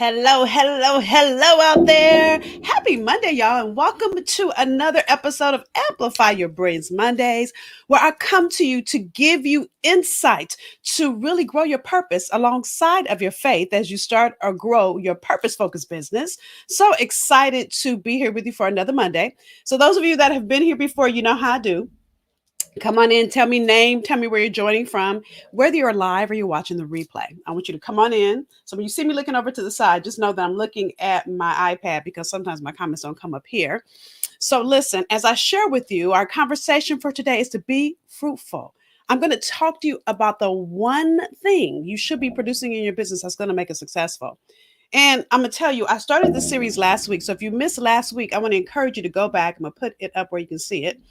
Hello, hello, hello out there. Happy Monday, y'all, and welcome to another episode of Amplify Your Brilliance Mondays, where I come to you to give you insight to really grow your purpose alongside of your faith as you start or grow your purpose-focused business. So excited to be here with you for another Monday. So those of you that have been here before, you know how I do. Come on in, tell me name, tell me where you're joining from, whether you're live or you're watching the replay. I want you to come on in. So when you see me looking over to the side, just know that I'm looking at my iPad because sometimes my comments don't come up here. So listen, as I share with you, our conversation for today is to be fruitful. I'm going to talk to you about the one thing you should be producing in your business that's going to make it successful. And I'm going to tell you, I started this series last week. So if you missed last week, I want to encourage you to go back. I'm going to put it up where you can see it.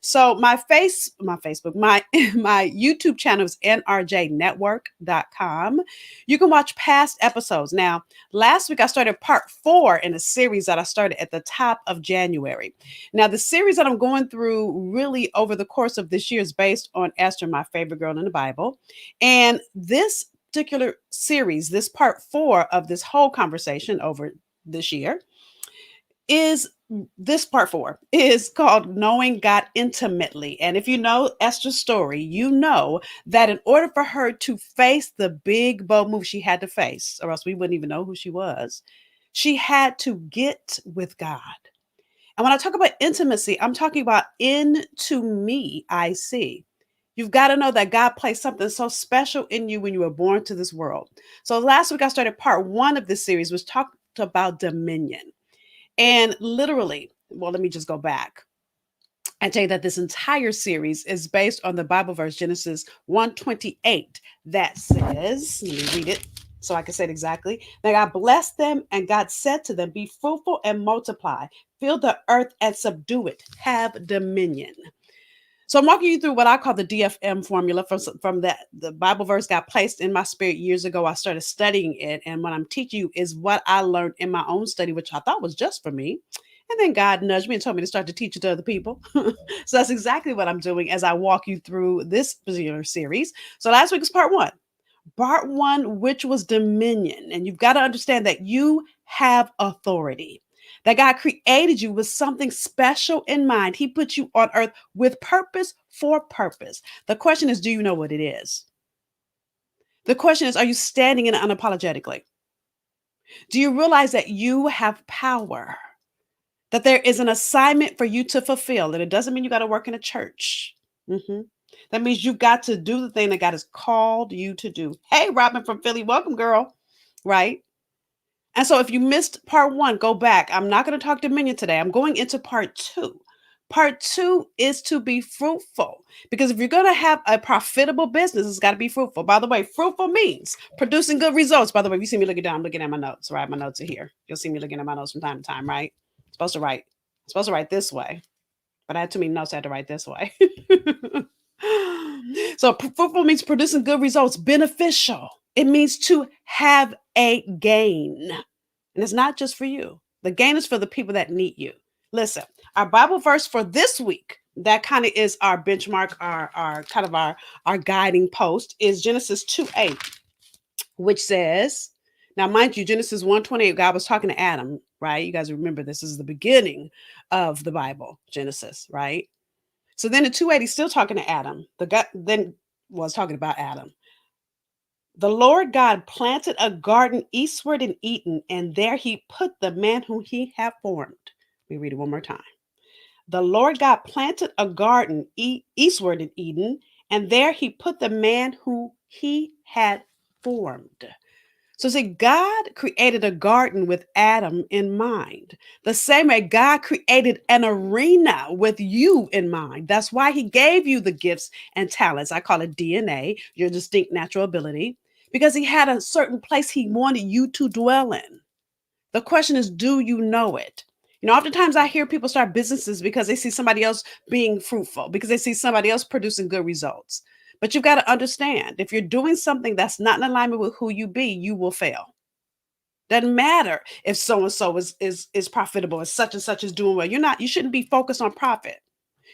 So my Facebook, my YouTube channel is nrjnetwork.com. You can watch past episodes. Now, last week I started part 4 in a series that I started at the top of January. Now, the series that I'm going through really over the course of this year is based on Esther, my favorite girl in the Bible. And this particular series, this part 4 of this whole conversation over this year, is this part 4 is called Knowing God Intimately. And if you know Esther's story, you know that in order for her to face the big, bold move she had to face, or else we wouldn't even know who she was, she had to get with God. And when I talk about intimacy, I'm talking about into me, I see. You've got to know that God placed something so special in you when you were born to this world. So last week I started part 1 of this series, which talked about dominion. And literally, well, let me just go back and tell you that this entire series is based on the Bible verse Genesis 1:28 that says, let me read it so I can say it exactly. That God blessed them and God said to them, be fruitful and multiply, fill the earth and subdue it, have dominion. So I'm walking you through what I call the DFM formula from that. The Bible verse got placed in my spirit years ago. I started studying it. And what I'm teaching you is what I learned in my own study, which I thought was just for me. And then God nudged me and told me to start to teach it to other people. So that's exactly what I'm doing as I walk you through this particular series. So last week was part 1. Part 1, which was dominion. And you've got to understand that you have authority, that God created you with something special in mind. He put you on earth with purpose for purpose. The question is, do you know what it is? The question is, are you standing in it unapologetically? Do you realize that you have power? That there is an assignment for you to fulfill, and it doesn't mean you got to work in a church. Mhm. That means you've got to do the thing that God has called you to do. Hey, Robin from Philly, welcome, girl. Right? And so if you missed part 1, go back. I'm not going to talk dominion today. I'm going into part 2. Part 2 is to be fruitful, because if you're going to have a profitable business, it's got to be fruitful. By the way, fruitful means producing good results. By the way, if you see me looking down, I'm looking at my notes, right? My notes are here. You'll see me looking at my notes from time to time, right? I'm supposed to write this way, but I had too many notes I had to write this way. So fruitful means producing good results, beneficial. It means to have a gain. And it's not just for you. The gain is for the people that need you. Listen, our Bible verse for this week, that kind of is our benchmark, our kind of our guiding post, is Genesis 2:8, which says, now mind you, Genesis 1:28, God was talking to Adam, right? You guys remember this is the beginning of the Bible, Genesis, right? So then in 2:8, he's still talking to Adam. The God then was talking about Adam. The Lord God planted a garden eastward in Eden, and there he put the man whom he had formed. Let me read it one more time. The Lord God planted a garden eastward in Eden, and there he put the man who he had formed. So, see, God created a garden with Adam in mind. The same way God created an arena with you in mind. That's why he gave you the gifts and talents. I call it DNA, your distinct natural ability, because he had a certain place he wanted you to dwell in. The question is, do you know it? You know, oftentimes I hear people start businesses because they see somebody else being fruitful, because they see somebody else producing good results. But you've got to understand, if you're doing something that's not in alignment with who you be, you will fail. Doesn't matter if so and so is profitable and such is doing well. You shouldn't be focused on profit.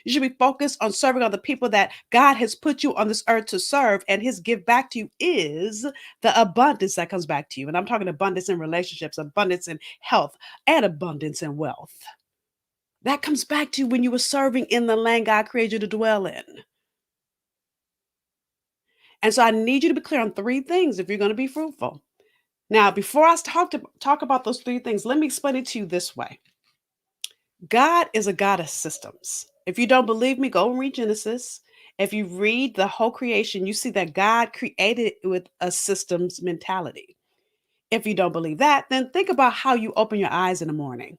You should be focused on serving other people that God has put you on this earth to serve, and his give back to you is the abundance that comes back to you. And I'm talking abundance in relationships, abundance in health, and abundance in wealth. That comes back to you when you were serving in the land God created you to dwell in. And so I need you to be clear on three things if you're going to be fruitful. Now, before I talk about those three things, let me explain it to you this way. God is a God of systems. If you don't believe me, go and read Genesis. If you read the whole creation, you see that God created it with a systems mentality. If you don't believe that, then think about how you open your eyes in the morning.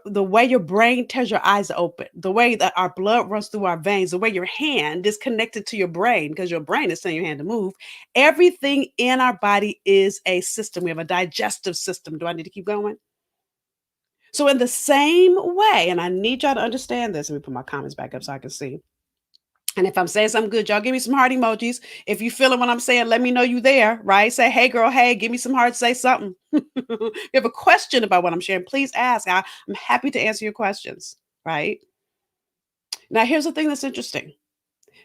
The way your brain tells your eyes to open, the way that our blood runs through our veins, the way your hand is connected to your brain because your brain is telling your hand to move. Everything in our body is a system. We have a digestive system. Do I need to keep going? So in the same way, and I need y'all to understand this. Let me put my comments back up so I can see. And if I'm saying something good, y'all give me some heart emojis. If you feeling what I'm saying, let me know you there, right? Say, hey girl, hey, give me some hearts, say something. If you have a question about what I'm sharing, please ask. I'm happy to answer your questions, right? Now, here's the thing that's interesting.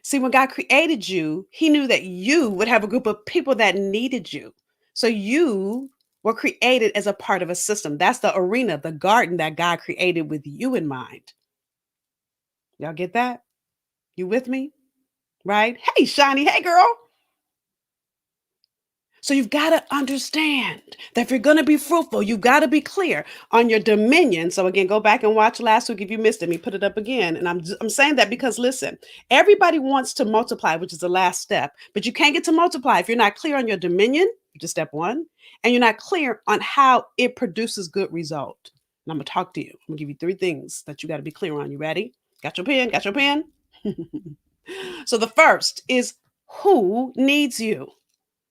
See, when God created you, he knew that you would have a group of people that needed you. So you were created as a part of a system. That's the arena, the garden that God created with you in mind. Y'all get that? You with me? Right? Hey, Shani. Hey, girl. So you've got to understand that if you're going to be fruitful, you've got to be clear on your dominion. So again, go back and watch last week if you missed it. Let me put it up again. And I'm saying that because listen, everybody wants to multiply, which is the last step, but you can't get to multiply if you're not clear on your dominion, which is step one, and you're not clear on how it produces good result. And I'm going to talk to you. I'm going to give you three things that you got to be clear on. You ready? Got your pen? Got your pen? So the first is who needs you?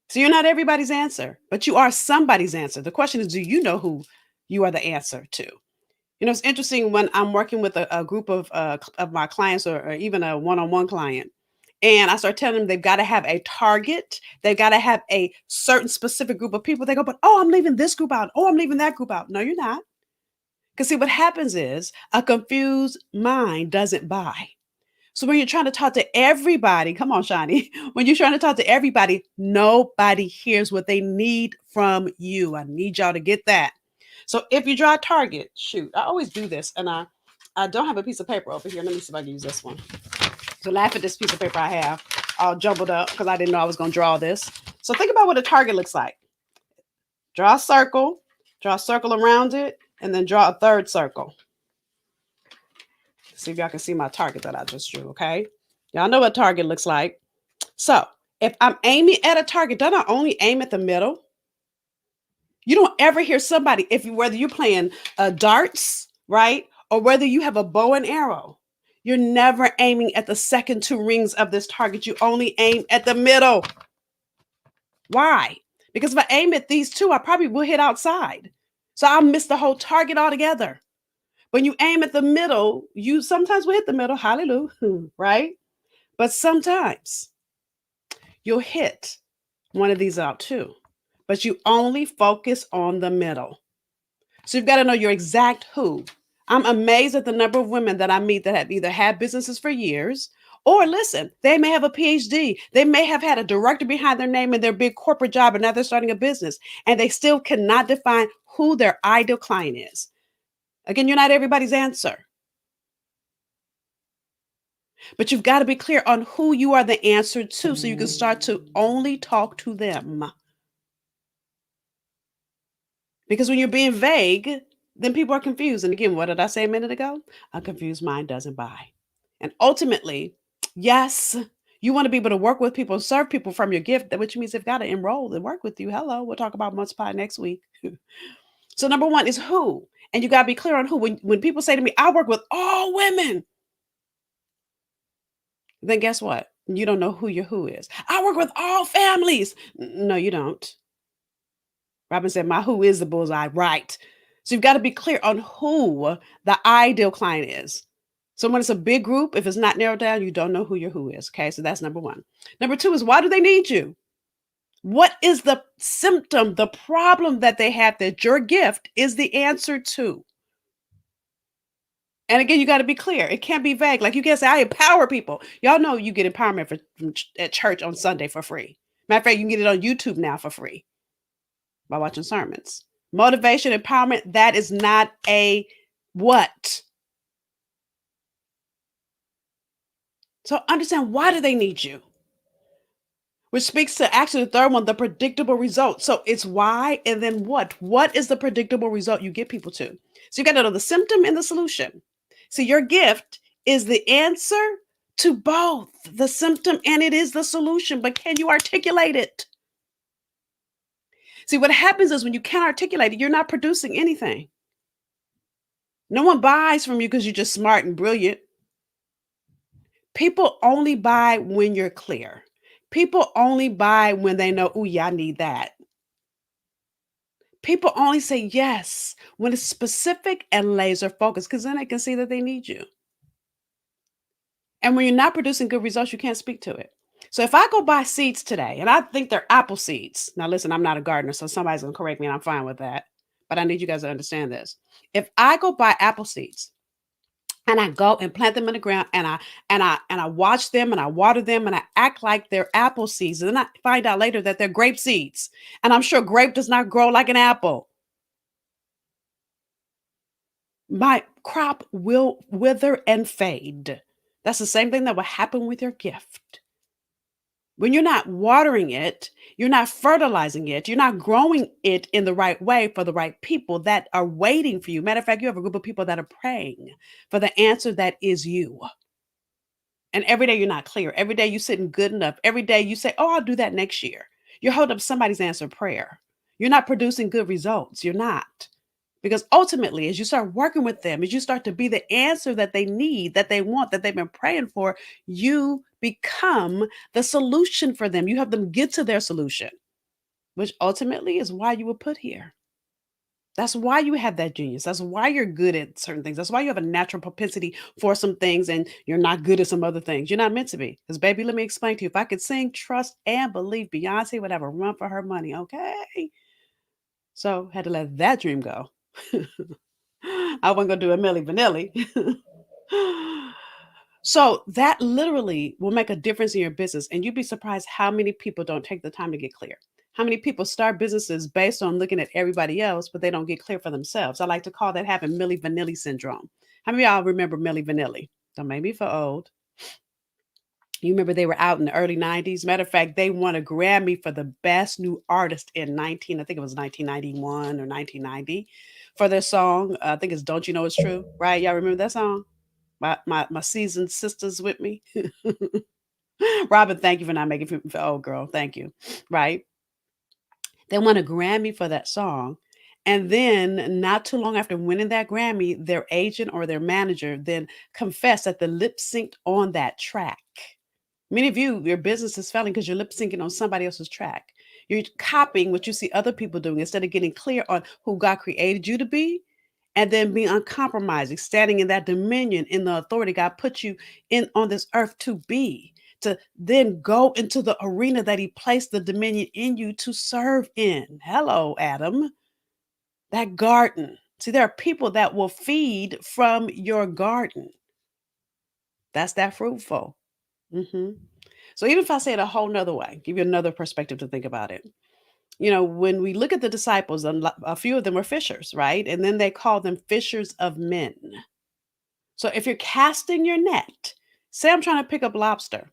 So you're not everybody's answer, but you are somebody's answer. The question is, do you know who you are the answer to? You know, it's interesting when I'm working with a group of my clients or even a one-on-one client, and I start telling them they've got to have a target. They've got to have a certain specific group of people. They go, but oh, I'm leaving this group out. Oh, I'm leaving that group out. No, you're not. Because see, what happens is a confused mind doesn't buy. So when you're trying to talk to everybody, come on, Shani, when you're trying to talk to everybody, nobody hears what they need from you. I need y'all to get that. So if you draw a target, shoot, I always do this. And I don't have a piece of paper over here. Let me see if I can use this one. So laugh at this piece of paper I have all jumbled up because I didn't know I was going to draw this. So think about what a target looks like. Draw a circle around it, and then draw a third circle. See if y'all can see my target that I just drew, okay? Y'all know what target looks like. So if I'm aiming at a target, don't I only aim at the middle? You don't ever hear somebody, whether you're playing darts, right? Or whether you have a bow and arrow, you're never aiming at the second two rings of this target. You only aim at the middle. Why? Because if I aim at these two, I probably will hit outside. So I'll miss the whole target altogether. When you aim at the middle, you sometimes will hit the middle, hallelujah, right? But sometimes you'll hit one of these out too, but you only focus on the middle. So you've got to know your exact who. I'm amazed at the number of women that I meet that have either had businesses for years or listen, they may have a PhD. They may have had a director behind their name in their big corporate job, and now they're starting a business and they still cannot define who their ideal client is. Again, you're not everybody's answer. But you've got to be clear on who you are the answer to so you can start to only talk to them. Because when you're being vague, then people are confused. And again, what did I say a minute ago? A confused mind doesn't buy. And ultimately, yes, you want to be able to work with people, serve people from your gift, which means they've got to enroll and work with you. Hello, we'll talk about multiply next week. So number one is who. And you got to be clear on who. When people say to me, I work with all women, then guess what? You don't know who your who is. I work with all families. No, you don't. Robin said, my who is the bullseye, right? So you've got to be clear on who the ideal client is. So when it's a big group, if it's not narrowed down, you don't know who your who is. Okay, so that's number one. Number two is why do they need you? What is the symptom, the problem that they have that your gift is the answer to? And again, you got to be clear. It can't be vague. Like you can't say, I empower people. Y'all know you get empowerment at church on Sunday for free. Matter of fact, you can get it on YouTube now for free by watching sermons. Motivation, empowerment, that is not a what? So understand, why do they need you? Which speaks to actually the third one, the predictable result. So it's why and then what? What is the predictable result you get people to? So you got to know the symptom and the solution. So your gift is the answer to both the symptom and it is the solution. But can you articulate it? See, what happens is when you can't articulate it, you're not producing anything. No one buys from you because you're just smart and brilliant. People only buy when you're clear. People only buy when they know, oh, yeah, I need that. People only say yes when it's specific and laser focused because then they can see that they need you. And when you're not producing good results, you can't speak to it. So if I go buy seeds today and I think they're apple seeds, now listen, I'm not a gardener, so somebody's going to correct me and I'm fine with that. But I need you guys to understand this. If I go buy apple seeds and I go and plant them in the ground and I watch them and I water them and I act like they're apple seeds, and then I find out later that they're grape seeds. And I'm sure grape does not grow like an apple. My crop will wither and fade. That's the same thing that will happen with your gift. When you're not watering it, you're not fertilizing it, you're not growing it in the right way for the right people that are waiting for you. Matter of fact, you have a group of people that are praying for the answer that is you. And every day you're not clear. Every day you sitting good enough. Every day you say, oh, I'll do that next year. You're holding up somebody's answered prayer. You're not producing good results. You're not. Because ultimately, as you start working with them, as you start to be the answer that they need, that they want, that they've been praying for, you become the solution for them. You help them get to their solution, which ultimately is why you were put here. That's why you have that genius. That's why you're good at certain things. That's why you have a natural propensity for some things and you're not good at some other things. You're not meant to be. Because, baby, let me explain to you. If I could sing, trust, and believe, Beyonce would have a run for her money. Okay. So had to let that dream go. I wasn't gonna do a Milli Vanilli. So that literally will make a difference in your business, and you'd be surprised how many people don't take the time to get clear. How many people start businesses based on looking at everybody else, but they don't get clear for themselves. I like to call that having Milli Vanilli syndrome. How many of y'all remember Milli Vanilli? Don't make me feel old. You remember they were out in the early 90s. Matter of fact, they won a Grammy for the best new artist in I think it was 1991 or 1990 for their song. I think it's Don't You Know It's True, right? Y'all remember that song? My seasoned sisters with me. Robin, thank you for not making me feel old, girl. Thank you. Right? They won a Grammy for that song. And then, not too long after winning that Grammy, their agent or their manager then confessed that the lip synced on that track. Many of you, your business is failing because you're lip syncing on somebody else's track. You're copying what you see other people doing instead of getting clear on who God created you to be and then being uncompromising, standing in that dominion in the authority God put you in on this earth to be, to then go into the arena that He placed the dominion in you to serve in. Hello, Adam. That garden. See, there are people that will feed from your garden. That's that fruitful. Mhm. So even if I say it a whole nother way, give you another perspective to think about it. You know, when we look at the disciples, a few of them were fishers, right? And then they call them fishers of men. So if you're casting your net, say I'm trying to pick up lobster,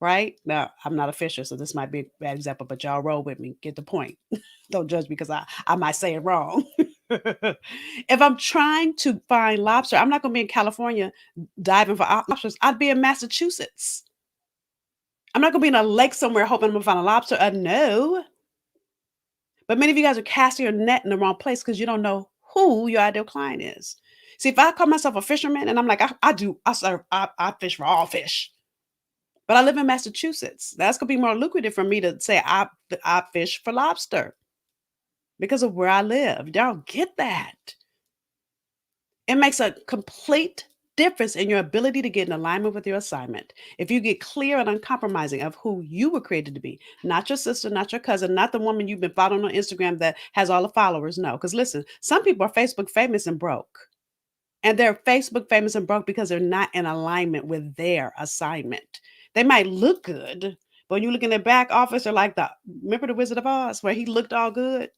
right? Now, I'm not a fisher, so this might be a bad example, but y'all roll with me. Get the point. Don't judge me because I might say it wrong. If I'm trying to find lobster, I'm not going to be in California diving for lobsters. I'd be in Massachusetts. I'm not gonna be in a lake somewhere hoping I'm gonna find a lobster. No. But many of you guys are casting your net in the wrong place because you don't know who your ideal client is. See, if I call myself a fisherman and I'm like, I fish for all fish, but I live in Massachusetts. That's gonna be more lucrative for me to say I fish for lobster because of where I live. Y'all get that? It makes a complete difference in your ability to get in alignment with your assignment. If you get clear and uncompromising of who you were created to be, not your sister, not your cousin, not the woman you've been following on Instagram that has all the followers. No, because listen, some people are Facebook famous and broke. And they're Facebook famous and broke because they're not in alignment with their assignment. They might look good, but when you look in their back office, they're like remember the Wizard of Oz where he looked all good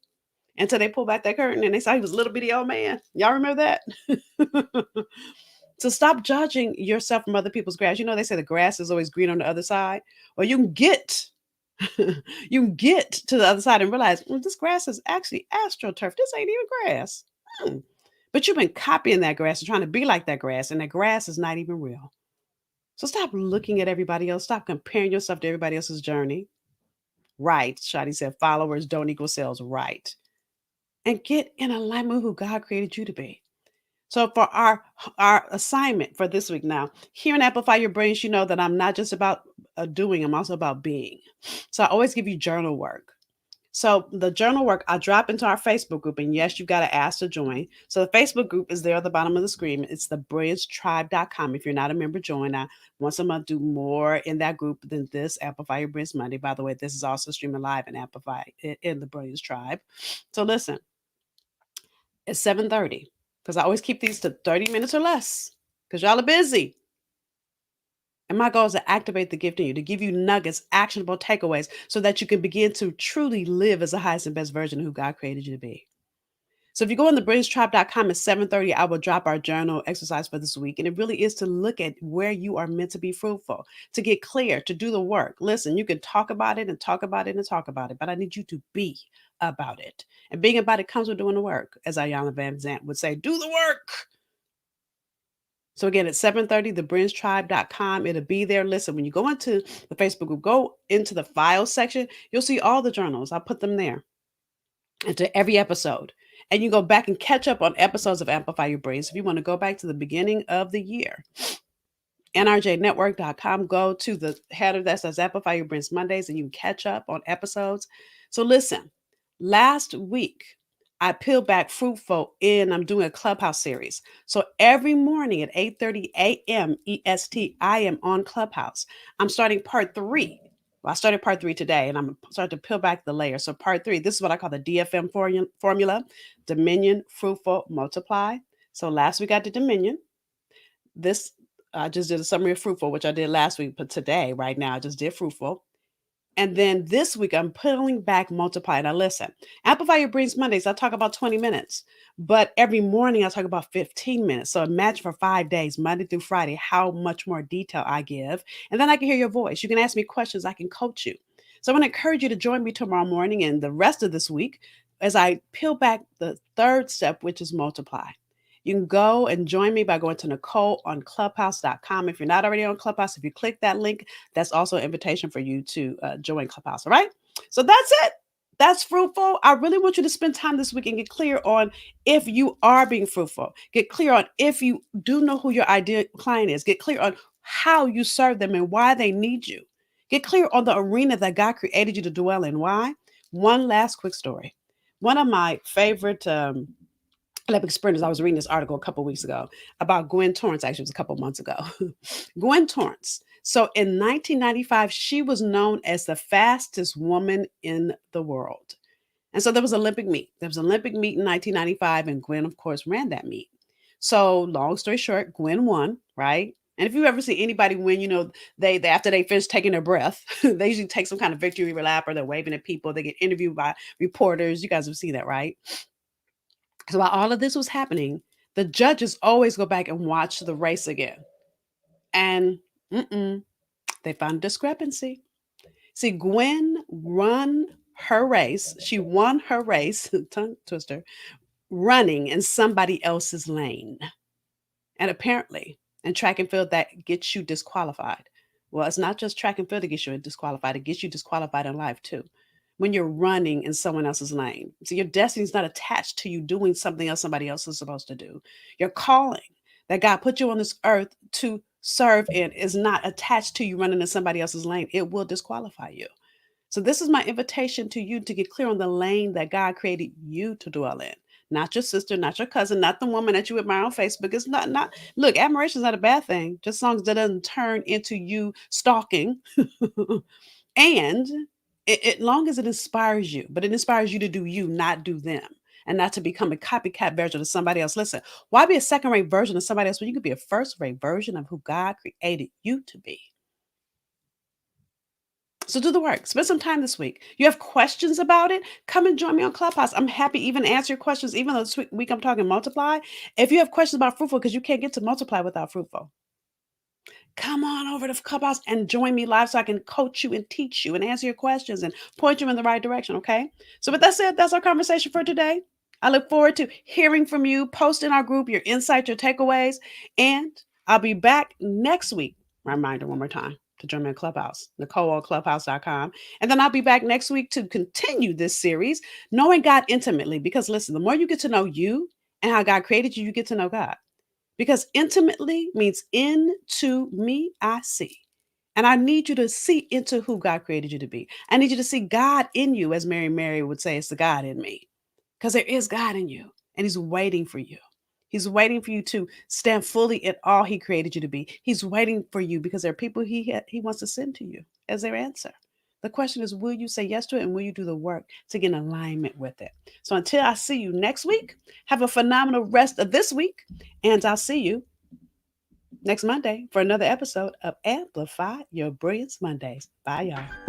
until they pulled back that curtain and they saw he was a little bitty old man. Y'all remember that? So stop judging yourself from other people's grass. You know, they say the grass is always green on the other side. Well, you can get you can get to the other side and realize, this grass is actually astroturf. This ain't even grass. Hmm. But you've been copying that grass and trying to be like that grass, and that grass is not even real. So stop looking at everybody else. Stop comparing yourself to everybody else's journey. Right. Shadi said followers don't equal sales. Right. And get in alignment with who God created you to be. So for our assignment for this week now, here in Amplify Your Brains, you know that I'm not just about doing, I'm also about being. So I always give you journal work. So the journal work I drop into our Facebook group, and yes, you've got to ask to join. So the Facebook group is there at the bottom of the screen. It's the brilliancetribe.com. If you're not a member, join. I once a month do more in that group than this Amplify Your Brains Monday. By the way, this is also streaming live and Amplify in the Brilliance Tribe. So listen, it's 7:30 because I always keep these to 30 minutes or less because y'all are busy. And my goal is to activate the gift in you, to give you nuggets, actionable takeaways, so that you can begin to truly live as the highest and best version of who God created you to be. So if you go on the brilliancetribe.com at 7:30, I will drop our journal exercise for this week. And it really is to look at where you are meant to be fruitful, to get clear, to do the work. Listen, you can talk about it and talk about it and talk about it, but I need you to be about it. And being about it comes with doing the work. As Ayanna Van Zant would say, do the work. So again, at 7:30, thebridgetribe.com. It'll be there. Listen, when you go into the Facebook group, go into the files section, you'll see all the journals. I put them there into every episode. And you go back and catch up on episodes of Amplify Your Brains. If you want to go back to the beginning of the year, nrjnetwork.com, go to the header that says Amplify Your Brains Mondays, and you can catch up on episodes. So listen, last week, I peeled back Fruitful and I'm doing a Clubhouse series. So every morning at 8:30 a.m. EST, I am on Clubhouse. I'm starting part 3. Well, I started part 3 today, and I'm starting to peel back the layers. So part 3, this is what I call the DFM formula: Dominion, Fruitful, Multiply. So last week I did Dominion. This I just did a summary of Fruitful, which I did last week, but today, right now, I just did Fruitful. And then this week, I'm pulling back Multiply. Now, listen, Amplify Your Brains Mondays, I talk about 20 minutes, but every morning I talk about 15 minutes. So imagine for 5 days, Monday through Friday, how much more detail I give. And then I can hear your voice. You can ask me questions, I can coach you. So I want to encourage you to join me tomorrow morning and the rest of this week as I peel back the third step, which is Multiply. You can go and join me by going to Nicole on Clubhouse.com. If you're not already on Clubhouse, if you click that link, that's also an invitation for you to join Clubhouse. All right. So that's it. That's Fruitful. I really want you to spend time this week and get clear on if you are being fruitful. Get clear on if you do know who your ideal client is. Get clear on how you serve them and why they need you. Get clear on the arena that God created you to dwell in. Why? One last quick story. One of my favorite Olympic sprinters, I was reading this article a couple weeks ago about Gwen Torrance. Actually, it was a couple months ago. Gwen Torrance. So in 1995, she was known as the fastest woman in the world. And so there was Olympic meet. There was an Olympic meet in 1995, and Gwen, of course, ran that meet. So long story short, Gwen won, right? And if you ever see anybody win, you know, they after they finish taking their breath, they usually take some kind of victory lap or they're waving at people. They get interviewed by reporters. You guys have seen that, right? So while all of this was happening, the judges always go back and watch the race again. And they found a discrepancy. See, Gwen won her race. She won her race, tongue twister, running in somebody else's lane. And apparently, in track and field, that gets you disqualified. Well, it's not just track and field that gets you disqualified, it gets you disqualified in life too. When you're running in someone else's lane. So your destiny is not attached to you doing something else somebody else is supposed to do. Your calling that God put you on this earth to serve in is not attached to you running in somebody else's lane. It will disqualify you. So this is my invitation to you to get clear on the lane that God created you to dwell in. Not your sister, not your cousin, not the woman that you admire on Facebook. It's not look, admiration is not a bad thing. Just as long as that doesn't turn into you stalking. And it long as it inspires you, but it inspires you to do you, not do them. and not to become a copycat version of somebody else. Listen, why be a second-rate version of somebody else when you could be a first-rate version of who God created you to be? So do the work. Spend some time this week. You have questions about it? Come and join me on Clubhouse. I'm happy to even answer your questions, even though this week I'm talking multiply. If you have questions about Fruitful, because you can't get to multiply without Fruitful, come on over to Clubhouse and join me live so I can coach you and teach you and answer your questions and point you in the right direction, okay? So with that said, that's our conversation for today. I look forward to hearing from you. Post in our group your insights, your takeaways, and I'll be back next week. Reminder one more time to join me on Clubhouse, NicoleOnClubhouse.com. And then I'll be back next week to continue this series, Knowing God Intimately. Because listen, the more you get to know you and how God created you, you get to know God. Because intimately means into me, I see. And I need you to see into who God created you to be. I need you to see God in you, as Mary would say, it's the God in me. Because there is God in you, and He's waiting for you. He's waiting for you to stand fully in all He created you to be. He's waiting for you because there are people He wants to send to you as their answer. The question is, will you say yes to it and will you do the work to get in alignment with it? So until I see you next week, have a phenomenal rest of this week, and I'll see you next Monday for another episode of Amplify Your Brilliance Mondays. Bye, y'all.